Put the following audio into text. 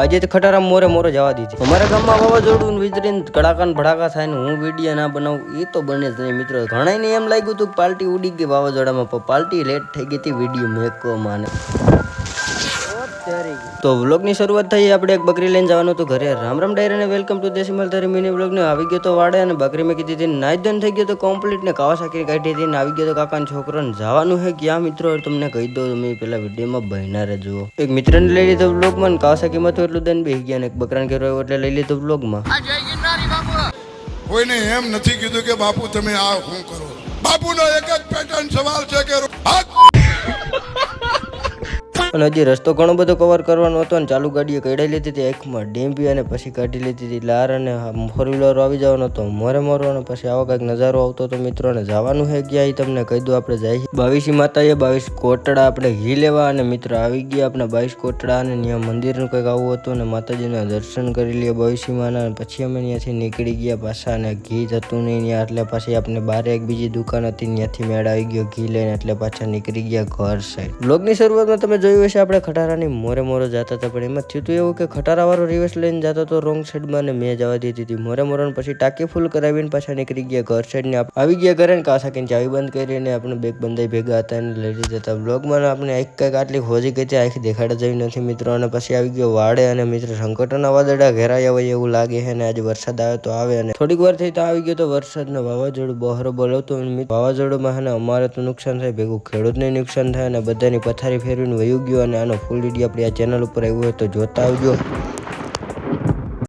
આજે તો ખટારા મોરે મોરે જવા દીધી. અમારા ગામમાં વાવાઝોડું વીજળીને કડાકા ને ભડાકા થાય ને હું વિડીયો ના બનાવું એ તો બને જ નહીં મિત્રો. ઘણા ને એમ લાગ્યું હતું પાર્ટી ઉડી ગઈ વાવાઝોડામાં, પણ પાર્ટી લેટ થઈ ગઈ હતી વિડીયો મેકવામાં. તો વ્લોગની શરૂઆત થઈ. આપણે એક બકરી લઈને જવાનું હતું ઘરે. રામ રામ ડાયર અને વેલકમ ટુ દેશી મલતારી મિની વ્લોગ ને આવી ગયો તો વાડે અને બકરી મેં કીધી હતી નાઈ ધોઈને થઈ ગયો તો કમ્પ્લીટ ને કાવાસાકી કાઢી હતી ને આવી ગયો તો કાકાના છોકરાને જવાનું છે ક્યાં મિત્રો તમને કહી દો. તમે પેલા વિડીયોમાં બહેના રહેજો. એક મિત્રને લઈ લીધો વ્લોગમાં, કાવાસાકીમાં તો એટલું દઈને બેસી ગયા ને એક બકરાને ઘેરો એટલે લઈ લીધો વ્લોગમાં. કોઈને એમ નથી કીધું કે બાપુ તમે આ શું કરો. બાપુનો એક જ પેટર્ન સવાલ છે કે અને હજી રસ્તો ઘણો બધો કવર કરવાનો હતો ને ચાલુ ગાડીએ કઢાઈ લીધી હતી આંખમાં ડેમ્પી અને પછી કાઢી લીધી હતી લાર અને ફોર વ્હીલર આવી જવાનો હતો મોરે મોરો અને પછી આવો કંઈક નજારો આવતો હતો મિત્રોને જવાનું છે ગયા એ તમને કહી દઉં. આપણે જાય બાવીસી માતાએ 22 કોટડા આપણે ઘી લેવા અને મિત્ર આવી ગયા આપણે 22 કોટડા અને ત્યાં મંદિરનું કંઈક આવું હતું અને માતાજીના દર્શન કરી લઈએ બાવીસીમાં અને પછી અમે ત્યાંથી નીકળી ગયા પાછા અને ઘી જતું નહીં ત્યાં એટલે પછી આપણે બારે એક બીજી દુકાન હતી ત્યાંથી મેળ આવી ગયો ઘી લઈને એટલે પાછા નીકળી ગયા ઘર સાઈડ. બ્લોગની શરૂઆતમાં તમે જોયું હશે આપણે ખટારાની મોરે મોરો જતા હતા પણ એમાં થયું હતું એવું કે ખટારા વાળો રિવર્સ લઈને જતો હતો રોંગ સાઈડમાં અને મેં જવા દીધી હતી મોરે મોરો પછી ટાંકી ફૂલ કરાવીને પાછા નીકળી ગયા ઘર સાઈડ ને આવી ગયા ઘરે ને કાસાકીને ચાવી બંધ કરીને આપણે બેગ બંધાઈ ભેગા હતા અને લઈ લીધા હતા. બ્લોગમાં આપણે એક કંઈક આટલી હોજી ગઈ હતી આખી દેખાડા જેવી નથી મિત્રો. અને પછી આવી ગયો વાડે અને મિત્ર સંકટના વાદળા ઘેરાયા હોય એવું લાગે છે ને આજે વરસાદ આવે તો આવે અને થોડીક વાર થઈ તો આવી ગયો તો વરસાદનો વાવાઝોડું બહાર બોલાવતું વાવાઝોડુંમાં છે ને અમારે તો નુકસાન થાય ભેગું ખેડૂતને નુકસાન થાય અને બધાની પથારી ફેરવીને વયું ગયો અને આનો ફૂલ વિડીયો આપણી આ ચેનલ ઉપર આવ્યો હોય તો જોતા આવજો.